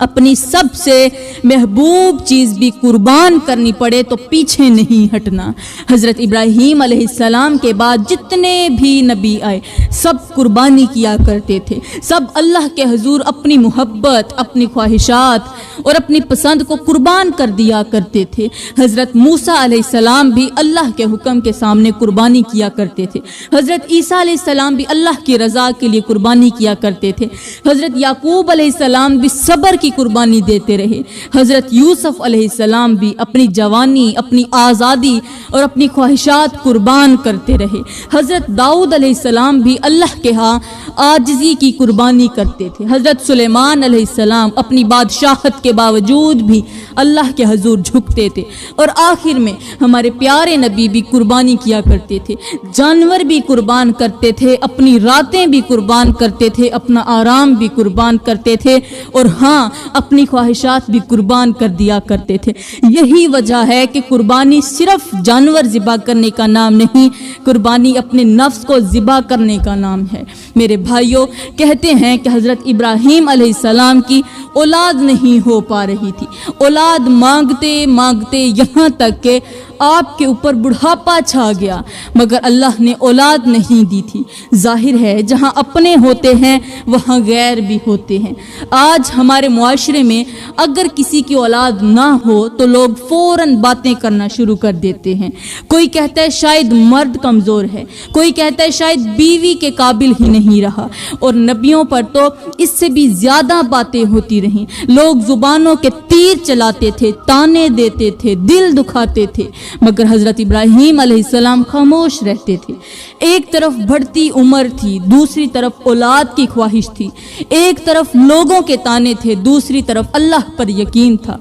اپنی سب سے محبوب چیز بھی قربان کرنی پڑے تو پیچھے نہیں ہٹنا۔ حضرت ابراہیم علیہ السلام کے بعد جتنے بھی نبی آئے سب قربانی کیا کرتے تھے، سب اللہ کے حضور اپنی محبت، اپنی خواہشات اور اپنی پسند کو قربان کر دیا کرتے تھے۔ حضرت موسیٰ علیہ السلام بھی اللہ کے حکم کے سامنے قربانی کیا کرتے تھے، حضرت عیسیٰ علیہ السلام بھی اللہ کی رضا کے لیے قربانی کیا کرتے تھے، حضرت یعقوب علیہ السلام بھی صبر کی قربانی دیتے رہے، حضرت یوسف علیہ السلام بھی اپنی جوانی، اپنی آزادی اور اپنی خواہشات قربان کرتے رہے، حضرت داؤد علیہ السلام بھی اللہ کے ہاں عاجزی کی قربانی کرتے تھے، حضرت سلیمان علیہ السلام اپنی بادشاہت کے باوجود بھی اللہ کے حضور جھکتے تھے، اور آخر میں ہمارے پیارے نبی بھی قربانی کیا کرتے تھے، جانور بھی قربان کرتے تھے، اپنی راتیں بھی قربان کرتے تھے، اپنا آرام بھی قربان کرتے تھے، اور ہاں اپنی خواہشات بھی قربان کر دیا کرتے تھے۔ یہی وجہ ہے کہ قربانی صرف جانور ذبح کرنے کا نام نہیں، قربانی اپنے نفس کو ذبح کرنے کا نام ہے۔ میرے بھائیوں، کہتے ہیں کہ حضرت ابراہیم علیہ السلام کی اولاد نہیں ہو پا رہی تھی، اولاد مانگتے مانگتے یہاں تک کہ آپ کے اوپر بڑھاپا چھا گیا، مگر اللہ نے اولاد نہیں دی تھی۔ ظاہر ہے جہاں اپنے ہوتے ہیں وہاں غیر بھی ہوتے ہیں۔ آج ہمارے معاشرے میں اگر کسی کی اولاد نہ ہو تو لوگ فوراً باتیں کرنا شروع کر دیتے ہیں۔ کوئی کہتا ہے شاید مرد کمزور ہے، کوئی کہتا ہے شاید بیوی کے قابل ہی نہیں رہا، اور نبیوں پر تو اس سے بھی زیادہ باتیں ہوتی رہیں۔ لوگ زبانوں کے تیر چلاتے تھے، تانے دیتے تھے، دل دکھاتے تھے، مگر حضرت ابراہیم علیہ السلام خاموش رہتے تھے۔ ایک طرف بڑھتی عمر تھی، دوسری طرف اولاد کی خواہش تھی، ایک طرف لوگوں کے تانے تھے، دوسری طرف اللہ پر یقین تھا۔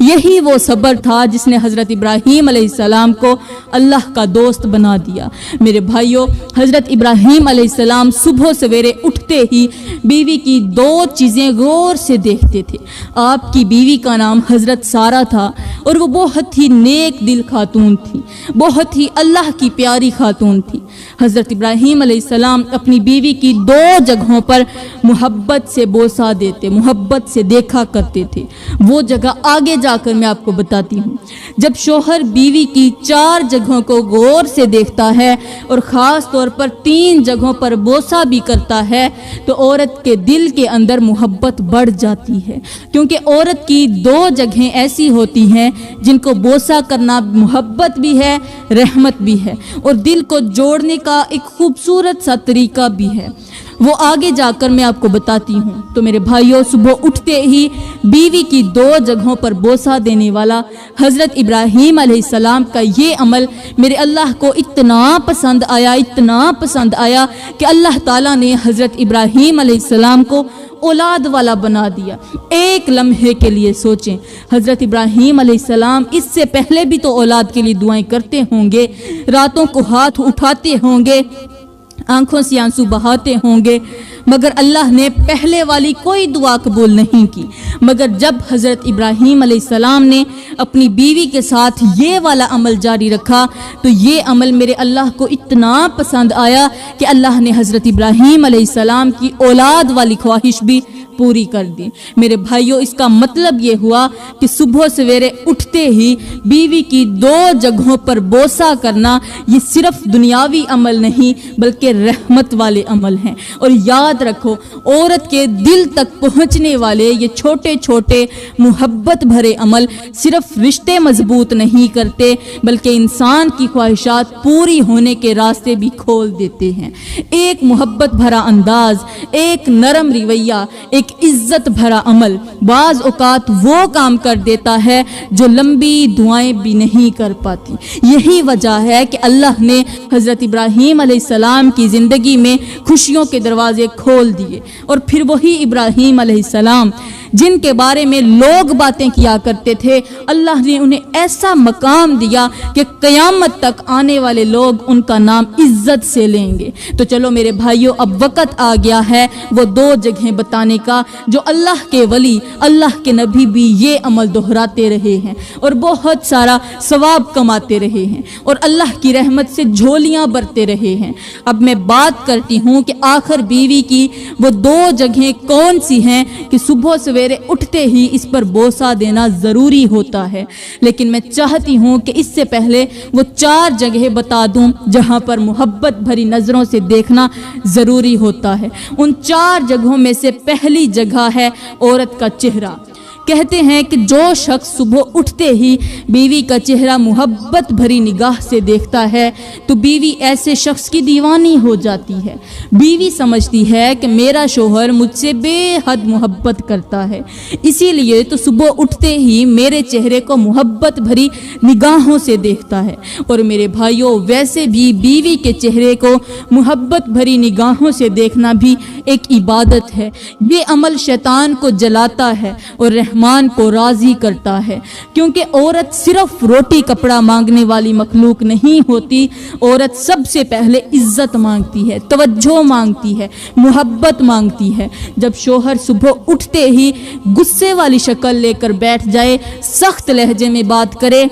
یہی وہ صبر تھا جس نے حضرت ابراہیم علیہ السلام کو اللہ کا دوست بنا دیا۔ میرے بھائیوں، حضرت ابراہیم علیہ السلام صبح سویرے اٹھتے ہی بیوی کی دو چیزیں غور سے دیکھتے تھے۔ آپ کی بیوی کا نام حضرت سارہ تھا، اور وہ بہت ہی نیک دل خاتون تھی، بہت ہی اللہ کی پیاری خاتون تھی۔ حضرت ابراہیم علیہ السلام اپنی بیوی کی دو جگہوں پر محبت سے بوسہ دیتے، محبت سے دیکھا کرتے تھے۔ وہ جگہ آگے جا کر میں آپ کو بتاتی ہوں۔ جب شوہر بیوی کی 4 جگہوں کو غور سے دیکھتا ہے اور خاص طور پر 3 جگہوں پر بوسہ بھی کرتا ہے تو عورت کے دل کے اندر محبت بڑھ جاتی ہے، کیونکہ عورت کی 2 جگہیں ایسی ہوتی ہیں جن کو بوسہ کرنا محبت بھی ہے، رحمت بھی ہے، اور دل کو جوڑنے کا ایک خوبصورت سا طریقہ بھی ہے۔ وہ آگے جا کر میں آپ کو بتاتی ہوں۔ تو میرے بھائیوں، صبح اٹھتے ہی بیوی کی 2 جگہوں پر بوسہ دینے والا حضرت ابراہیم علیہ السلام کا یہ عمل میرے اللہ کو اتنا پسند آیا، اتنا پسند آیا کہ اللہ تعالیٰ نے حضرت ابراہیم علیہ السلام کو اولاد والا بنا دیا۔ ایک لمحے کے لیے سوچیں، حضرت ابراہیم علیہ السلام اس سے پہلے بھی تو اولاد کے لیے دعائیں کرتے ہوں گے، راتوں کو ہاتھ اٹھاتے ہوں گے، آنکھوں سے آنسو بہاتے ہوں گے، مگر اللہ نے پہلے والی کوئی دعا قبول نہیں کی۔ مگر جب حضرت ابراہیم علیہ السلام نے اپنی بیوی کے ساتھ یہ والا عمل جاری رکھا تو یہ عمل میرے اللہ کو اتنا پسند آیا کہ اللہ نے حضرت ابراہیم علیہ السلام کی اولاد والی خواہش بھی پوری کر دی۔ میرے بھائیوں، اس کا مطلب یہ ہوا کہ صبح سویرے اٹھتے ہی بیوی کی 2 جگہوں پر بوسہ کرنا یہ صرف دنیاوی عمل نہیں بلکہ رحمت والے عمل ہیں۔ اور یاد رکھو، عورت کے دل تک پہنچنے والے یہ چھوٹے چھوٹے محبت بھرے عمل صرف رشتے مضبوط نہیں کرتے بلکہ انسان کی خواہشات پوری ہونے کے راستے بھی کھول دیتے ہیں۔ ایک محبت بھرا انداز، ایک نرم رویہ، ایک عزت بھرا عمل بعض اوقات وہ کام کر دیتا ہے جو لمبی دعائیں بھی نہیں کر پاتی۔ یہی وجہ ہے کہ اللہ نے حضرت ابراہیم علیہ السلام کی زندگی میں خوشیوں کے دروازے کھول دیے، اور پھر وہی ابراہیم علیہ السلام جن کے بارے میں لوگ باتیں کیا کرتے تھے، اللہ نے انہیں ایسا مقام دیا کہ قیامت تک آنے والے لوگ ان کا نام عزت سے لیں گے۔ تو چلو میرے بھائیوں، اب وقت آ گیا ہے وہ 2 جگہیں بتانے کا جو اللہ کے ولی، اللہ کے نبی بھی یہ عمل دہراتے رہے ہیں اور بہت سارا ثواب کماتے رہے ہیں اور اللہ کی رحمت سے جھولیاں برتے رہے ہیں۔ اب میں بات کرتی ہوں کہ آخر بیوی کی وہ 2 جگہیں کون سی ہیں کہ صبح سے سویرے اٹھتے ہی اس پر بوسہ دینا ضروری ہوتا ہے، لیکن میں چاہتی ہوں کہ اس سے پہلے وہ 4 جگہ بتا دوں جہاں پر محبت بھری نظروں سے دیکھنا ضروری ہوتا ہے۔ ان 4 جگہوں میں سے پہلی جگہ ہے عورت کا چہرہ۔ کہتے ہیں کہ جو شخص صبح اٹھتے ہی بیوی کا چہرہ محبت بھری نگاہ سے دیکھتا ہے تو بیوی ایسے شخص کی دیوانی ہو جاتی ہے۔ بیوی سمجھتی ہے کہ میرا شوہر مجھ سے بے حد محبت کرتا ہے، اسی لیے تو صبح اٹھتے ہی میرے چہرے کو محبت بھری نگاہوں سے دیکھتا ہے۔ اور میرے بھائیوں، ویسے بھی بیوی کے چہرے کو محبت بھری نگاہوں سے دیکھنا بھی ایک عبادت ہے۔ یہ عمل شیطان کو جلاتا ہے اور رحمان کو راضی کرتا ہے، کیونکہ عورت صرف روٹی کپڑا مانگنے والی مخلوق نہیں ہوتی۔ عورت سب سے پہلے عزت مانگتی ہے، توجہ مانگتی ہے، محبت مانگتی ہے۔ جب شوہر صبح اٹھتے ہی غصے والی شکل لے کر بیٹھ جائے، سخت لہجے میں بات کرے،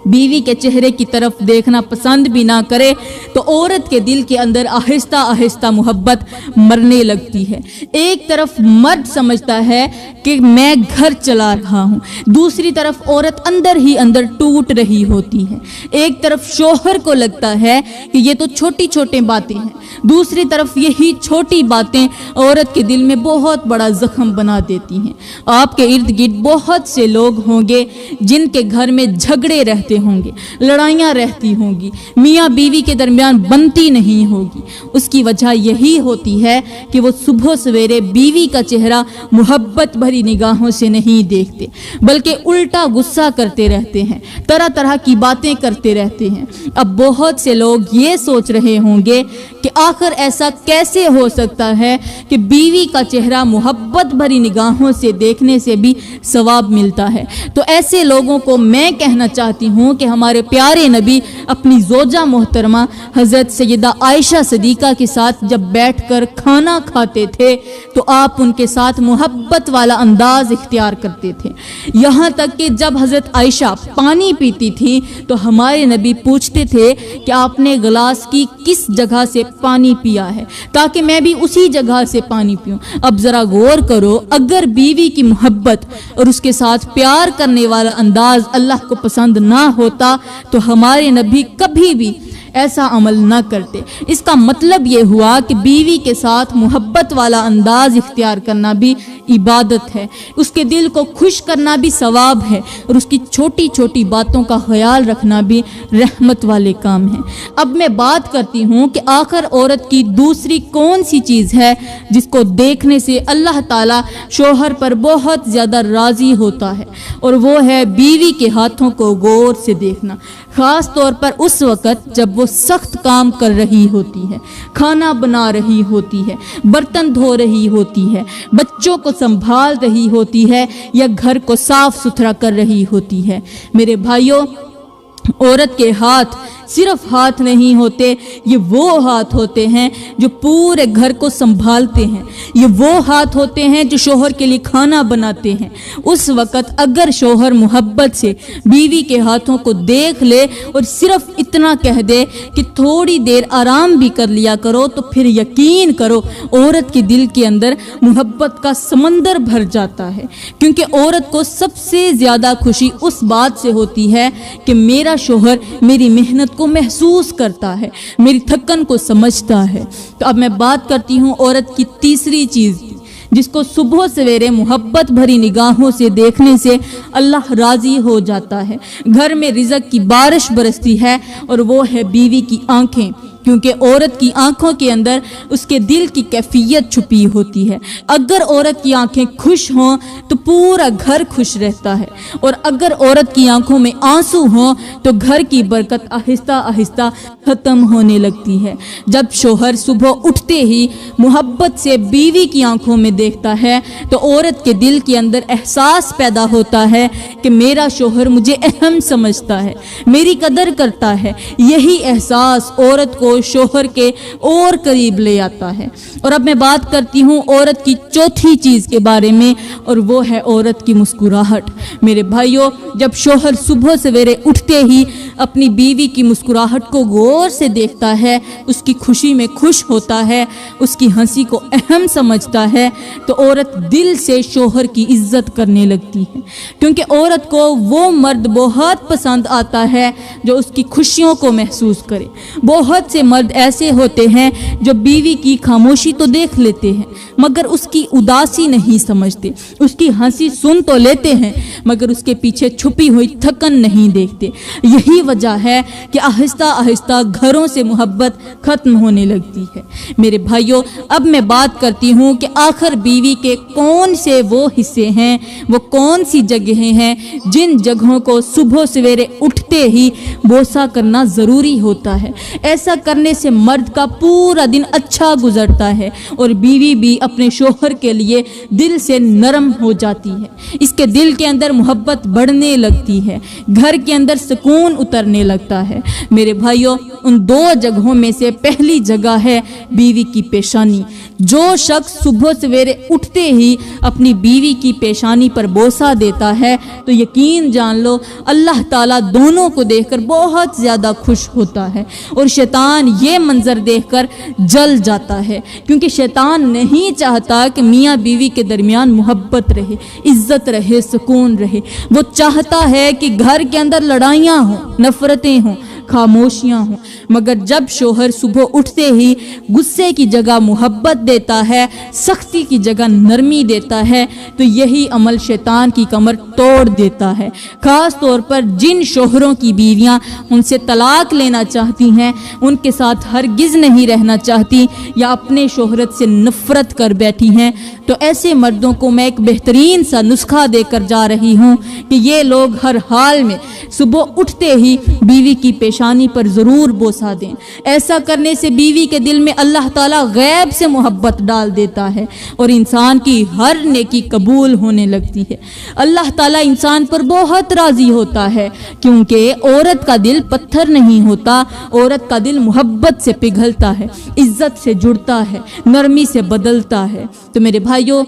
بیوی کے چہرے کی طرف دیکھنا پسند بھی نہ کرے، تو عورت کے دل کے اندر آہستہ آہستہ محبت مرنے لگتی ہے۔ ایک طرف مرد سمجھتا ہے کہ میں گھر چلا رہا ہوں، دوسری طرف عورت اندر ہی اندر ٹوٹ رہی ہوتی ہے۔ ایک طرف شوہر کو لگتا ہے کہ یہ تو چھوٹی چھوٹی باتیں ہیں، دوسری طرف یہی چھوٹی باتیں عورت کے دل میں بہت بڑا زخم بنا دیتی ہیں۔ آپ کے ارد گرد بہت سے لوگ ہوں گے جن کے گھر میں جھگڑے رہتے ہوں گے، لڑائیاں رہتی ہوں گی، میاں بیوی کے درمیان بنتی نہیں ہوگی۔ اس کی وجہ یہی ہوتی ہے کہ وہ صبح سویرے بیوی کا چہرہ محبت بھری نگاہوں سے نہیں دیکھتے، بلکہ الٹا غصہ کرتے رہتے ہیں، طرح طرح کی باتیں کرتے رہتے ہیں۔ اب بہت سے لوگ یہ سوچ رہے ہوں گے کہ آخر ایسا کیسے ہو سکتا ہے کہ بیوی کا چہرہ محبت بھری نگاہوں سے دیکھنے سے بھی ثواب ملتا ہے۔ تو ایسے لوگوں کو میں کہنا چاہتی ہوں کہ ہمارے پیارے نبی اپنی زوجہ محترمہ حضرت سیدہ عائشہ صدیقہ کے ساتھ جب بیٹھ کر کھانا کھاتے تھے تو آپ ان کے ساتھ محبت والا انداز اختیار کرتے تھے، یہاں تک کہ جب حضرت عائشہ پانی پیتی تھی تو ہمارے نبی پوچھتے تھے کہ آپ نے گلاس کی کس جگہ سے پانی پیا ہے تاکہ میں بھی اسی جگہ سے پانی پیوں۔ اب ذرا غور کرو، اگر بیوی کی محبت اور اس کے ساتھ پیار کرنے والا انداز اللہ کو پسند نہ ہوتا تو ہمارے نبی کبھی بھی ایسا عمل نہ کرتے۔ اس کا مطلب یہ ہوا کہ بیوی کے ساتھ محبت والا انداز اختیار کرنا بھی عبادت ہے، اس کے دل کو خوش کرنا بھی ثواب ہے، اور اس کی چھوٹی چھوٹی باتوں کا خیال رکھنا بھی رحمت والے کام ہیں۔ اب میں بات کرتی ہوں کہ آخر عورت کی دوسری کون سی چیز ہے جس کو دیکھنے سے اللہ تعالیٰ شوہر پر بہت زیادہ راضی ہوتا ہے، اور وہ ہے بیوی کے ہاتھوں کو غور سے دیکھنا، خاص طور پر اس وقت جب وہ سخت کام کر رہی ہوتی ہے، کھانا بنا رہی ہوتی ہے، برتن دھو رہی ہوتی ہے، بچوں کو سنبھال رہی ہوتی ہے، یا گھر کو صاف ستھرا کر رہی ہوتی ہے۔ میرے بھائیوں، عورت کے ہاتھ صرف ہاتھ نہیں ہوتے، یہ وہ ہاتھ ہوتے ہیں جو پورے گھر کو سنبھالتے ہیں، یہ وہ ہاتھ ہوتے ہیں جو شوہر کے لیے کھانا بناتے ہیں۔ اس وقت اگر شوہر محبت سے بیوی کے ہاتھوں کو دیکھ لے اور صرف اتنا کہہ دے کہ تھوڑی دیر آرام بھی کر لیا کرو، تو پھر یقین کرو عورت کے دل کے اندر محبت کا سمندر بھر جاتا ہے، کیونکہ عورت کو سب سے زیادہ خوشی اس بات سے ہوتی ہے کہ میرا شوہر میری محنت کو محسوس کرتا ہے، میری تھکن کو سمجھتا ہے۔ تو اب میں بات کرتی ہوں عورت کی تیسری چیز جس کو صبح سویرے محبت بھری نگاہوں سے دیکھنے سے اللہ راضی ہو جاتا ہے، گھر میں رزق کی بارش برستی ہے، اور وہ ہے بیوی کی آنکھیں، کیونکہ عورت کی آنکھوں کے اندر اس کے دل کی کیفیت چھپی ہوتی ہے۔ اگر عورت کی آنکھیں خوش ہوں تو پورا گھر خوش رہتا ہے، اور اگر عورت کی آنکھوں میں آنسو ہوں تو گھر کی برکت آہستہ آہستہ ختم ہونے لگتی ہے۔ جب شوہر صبح اٹھتے ہی محبت سے بیوی کی آنکھوں میں دیکھتا ہے تو عورت کے دل کے اندر احساس پیدا ہوتا ہے کہ میرا شوہر مجھے اہم سمجھتا ہے، میری قدر کرتا ہے۔ یہی احساس عورت کو کو شوہر کے اور قریب لے آتا ہے۔ اور اب میں بات کرتی ہوں عورت کی چوتھی چیز کے بارے میں، اور وہ ہے عورت کی مسکراہٹ۔ میرے بھائیوں، جب شوہر صبح سویرے اٹھتے ہی اپنی بیوی کی مسکراہٹ کو غور سے دیکھتا ہے، اس کی خوشی میں خوش ہوتا ہے، اس کی ہنسی کو اہم سمجھتا ہے، تو عورت دل سے شوہر کی عزت کرنے لگتی ہے، کیونکہ عورت کو وہ مرد بہت پسند آتا ہے جو اس کی خوشیوں کو محسوس کرے۔ بہت سے مرد ایسے ہوتے ہیں جو بیوی کی خاموشی تو دیکھ لیتے ہیں مگر اس کی اداسی نہیں سمجھتے، اس کی ہنسی سن تو لیتے ہیں مگر اس کے پیچھے چھپی ہوئی تھکن نہیں دیکھتے۔ یہی وجہ ہے کہ آہستہ آہستہ گھروں سے محبت ختم ہونے لگتی ہے۔ میرے بھائیوں، اب میں بات کرتی ہوں کہ آخر بیوی کے کون سے وہ حصے ہیں، وہ کون سی جگہیں ہیں جن جگہوں کو صبح سویرے اٹھتے ہی بوسہ کرنا ضروری ہوتا ہے۔ ایسا کرنے سے مرد کا پورا دن اچھا گزرتا ہے اور بیوی بھی اپنے شوہر کے لیے دل سے نرم ہو جاتی ہے، اس کے دل کے اندر محبت بڑھنے لگتی ہے، گھر کے اندر سکون اترنے لگتا ہے۔ میرے بھائیوں، ان دو جگہوں میں سے پہلی جگہ ہے بیوی کی پیشانی۔ جو شخص صبح سویرے اٹھتے ہی اپنی بیوی کی پیشانی پر بوسہ دیتا ہے تو یقین جان لو اللہ تعالیٰ دونوں کو دیکھ کر بہت زیادہ خوش ہوتا ہے، اور شیطان یہ منظر دیکھ کر جل جاتا ہے، کیونکہ شیطان نہیں چاہتا کہ میاں بیوی کے درمیان محبت رہے، عزت رہے، سکون رہے۔ وہ چاہتا ہے کہ گھر کے اندر لڑائیاں ہوں، نفرتیں ہوں، خاموشیاں ہوں، مگر جب شوہر صبح اٹھتے ہی غصے کی جگہ محبت دیتا ہے، سختی کی جگہ نرمی دیتا ہے، تو یہی عمل شیطان کی کمر توڑ دیتا ہے۔ خاص طور پر جن شوہروں کی بیویاں ان سے طلاق لینا چاہتی ہیں، ان کے ساتھ ہرگز نہیں رہنا چاہتی یا اپنے شوہرت سے نفرت کر بیٹھی ہیں، تو ایسے مردوں کو میں ایک بہترین سا نسخہ دے کر جا رہی ہوں کہ یہ لوگ ہر حال میں صبح اٹھتے ہی بیوی کی پیشانی پر ضرور بوسہ دیں۔ ایسا کرنے سے بیوی کے دل میں اللہ تعالیٰ غیب سے محبت ڈال دیتا ہے اور انسان کی ہر نیکی قبول ہونے لگتی ہے۔ اللہ تعالیٰ انسان پر بہت راضی ہوتا ہے، کیونکہ عورت کا دل پتھر نہیں ہوتا، عورت کا دل محبت سے پگھلتا ہے، عزت سے جڑتا ہے، نرمی سے بدلتا ہے۔ تو میرے بھائیوں،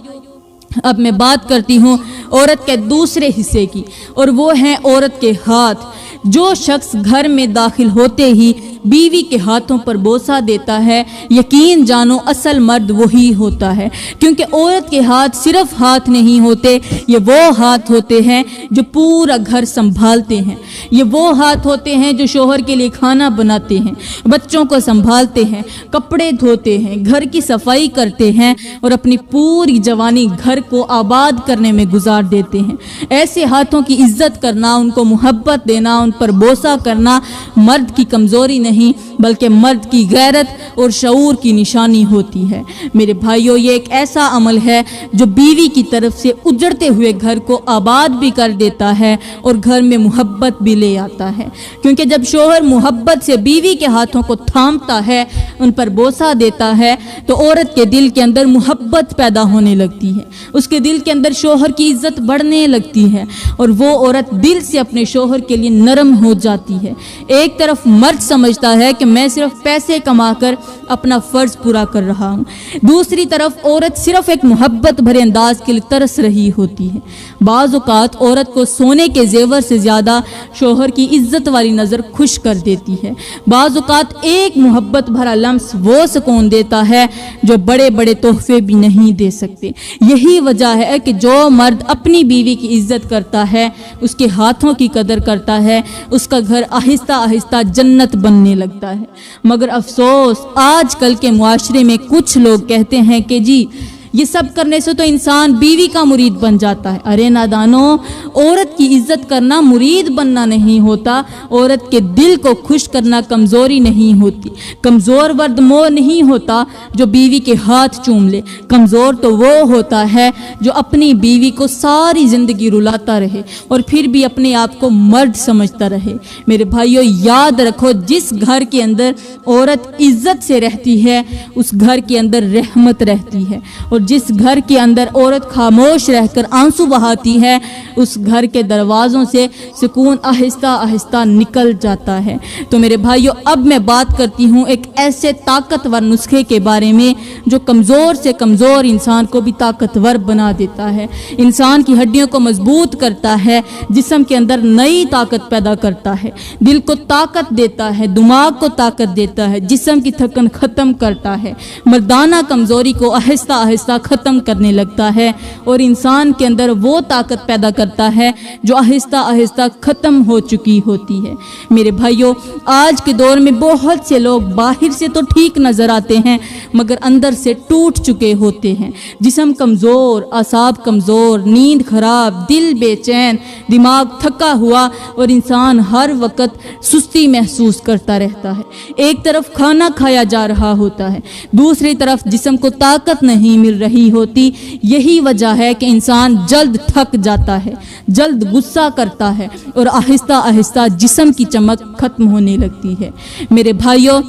اب میں بات کرتی ہوں عورت کے دوسرے حصے کی، اور وہ ہیں عورت کے ہاتھ۔ جو شخص گھر میں داخل ہوتے ہی بیوی کے ہاتھوں پر بوسہ دیتا ہے، یقین جانو اصل مرد وہی ہوتا ہے، کیونکہ عورت کے ہاتھ صرف ہاتھ نہیں ہوتے، یہ وہ ہاتھ ہوتے ہیں جو پورا گھر سنبھالتے ہیں، یہ وہ ہاتھ ہوتے ہیں جو شوہر کے لیے کھانا بناتے ہیں، بچوں کو سنبھالتے ہیں، کپڑے دھوتے ہیں، گھر کی صفائی کرتے ہیں اور اپنی پوری جوانی گھر کو آباد کرنے میں گزار دیتے ہیں۔ ایسے ہاتھوں کی عزت کرنا، ان کو محبت دینا، ان پر بوسہ کرنا مرد کی کمزوری نہیں بلکہ مرد کی غیرت اور شعور کی نشانی ہوتی ہے۔ میرے بھائیوں، یہ ایک ایسا عمل ہے جو بیوی کی طرف سے اجڑتے ہوئے گھر کو آباد بھی کر دیتا ہے اور گھر میں محبت بھی لے آتا ہے، کیونکہ جب شوہر محبت سے بیوی کے ہاتھوں کو تھامتا ہے، ان پر بوسہ دیتا ہے، تو عورت کے دل کے اندر محبت پیدا ہونے لگتی ہے، اس کے دل کے اندر شوہر کی عزت بڑھنے لگتی ہے اور وہ عورت دل سے اپنے شوہر کے لیے نرم ہو جاتی ہے۔ ایک طرف مرد سمجھتا ہے کہ میں صرف پیسے کما کر اپنا فرض پورا کر رہا ہوں، دوسری طرف عورت صرف ایک محبت بھرے انداز کے لیے ترس رہی ہوتی ہے۔ بعض اوقات عورت کو سونے کے زیور سے زیادہ شوہر کی عزت والی نظر خوش کر دیتی ہے، بعض اوقات ایک محبت بھرا لمس وہ سکون دیتا ہے جو بڑے بڑے تحفے بھی نہیں دے سکتے۔ یہی وجہ ہے کہ جو مرد اپنی بیوی کی عزت کرتا ہے، اس کے ہاتھوں کی قدر کرتا ہے، اس کا گھر آہستہ آہستہ جنت بننے لگتا ہے۔ مگر افسوس، آج کل کے معاشرے میں کچھ لوگ کہتے ہیں کہ جی یہ سب کرنے سے تو انسان بیوی کا مرید بن جاتا ہے۔ ارے نادانو، عورت کی عزت کرنا مرید بننا نہیں ہوتا، عورت کے دل کو خوش کرنا کمزوری نہیں ہوتی۔ کمزور مرد وہ نہیں ہوتا جو بیوی کے ہاتھ چوم لے، کمزور تو وہ ہوتا ہے جو اپنی بیوی کو ساری زندگی رلاتا رہے اور پھر بھی اپنے آپ کو مرد سمجھتا رہے۔ میرے بھائیو، یاد رکھو، جس گھر کے اندر عورت عزت سے رہتی ہے، اس گھر کے اندر رحمت رہتی ہے، اور جس گھر کے اندر عورت خاموش رہ کر آنسو بہاتی ہے اس گھر کے دروازوں سے سکون آہستہ آہستہ نکل جاتا ہے۔ تو میرے بھائیوں، اب میں بات کرتی ہوں ایک ایسے طاقتور نسخے کے بارے میں جو کمزور سے کمزور انسان کو بھی طاقتور بنا دیتا ہے، انسان کی ہڈیوں کو مضبوط کرتا ہے، جسم کے اندر نئی طاقت پیدا کرتا ہے، دل کو طاقت دیتا ہے، دماغ کو طاقت دیتا ہے، جسم کی تھکن ختم کرتا ہے، مردانہ کمزوری کو آہستہ آہستہ ختم کرنے لگتا ہے اور انسان کے اندر وہ طاقت پیدا کرتا ہے جو آہستہ آہستہ ختم ہو چکی ہوتی ہے۔ میرے بھائیوں، آج کے دور میں بہت سے لوگ باہر سے تو ٹھیک نظر آتے ہیں مگر اندر سے ٹوٹ چکے ہوتے ہیں، جسم کمزور، اعصاب کمزور، نیند خراب، دل بے چین، دماغ تھکا ہوا اور انسان ہر وقت سستی محسوس کرتا رہتا ہے۔ ایک طرف کھانا کھایا جا رہا ہوتا ہے، دوسری طرف جسم کو طاقت نہیں مل رہی ہوتی۔ یہی وجہ ہے کہ انسان جلد تھک جاتا ہے، جلد غصہ کرتا ہے اور آہستہ آہستہ جسم کی چمک ختم ہونے لگتی ہے۔ میرے بھائیوں،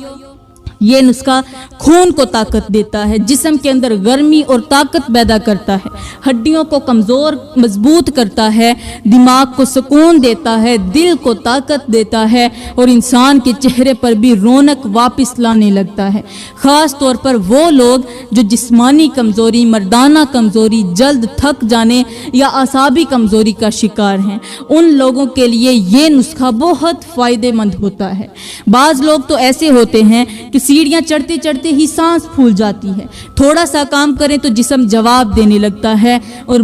یہ نسخہ خون کو طاقت دیتا ہے، جسم کے اندر گرمی اور طاقت پیدا کرتا ہے، ہڈیوں کو کمزور مضبوط کرتا ہے، دماغ کو سکون دیتا ہے، دل کو طاقت دیتا ہے اور انسان کے چہرے پر بھی رونق واپس لانے لگتا ہے۔ خاص طور پر وہ لوگ جو جسمانی کمزوری، مردانہ کمزوری، جلد تھک جانے یا اعصابی کمزوری کا شکار ہیں، ان لوگوں کے لیے یہ نسخہ بہت فائدہ مند ہوتا ہے۔ بعض لوگ تو ایسے ہوتے ہیں کہ سیڑھیاں چڑھتے چڑھتے ہی سانس پھول جاتی ہے، تھوڑا سا کام کریں تو جسم جواب دینے لگتا ہے اور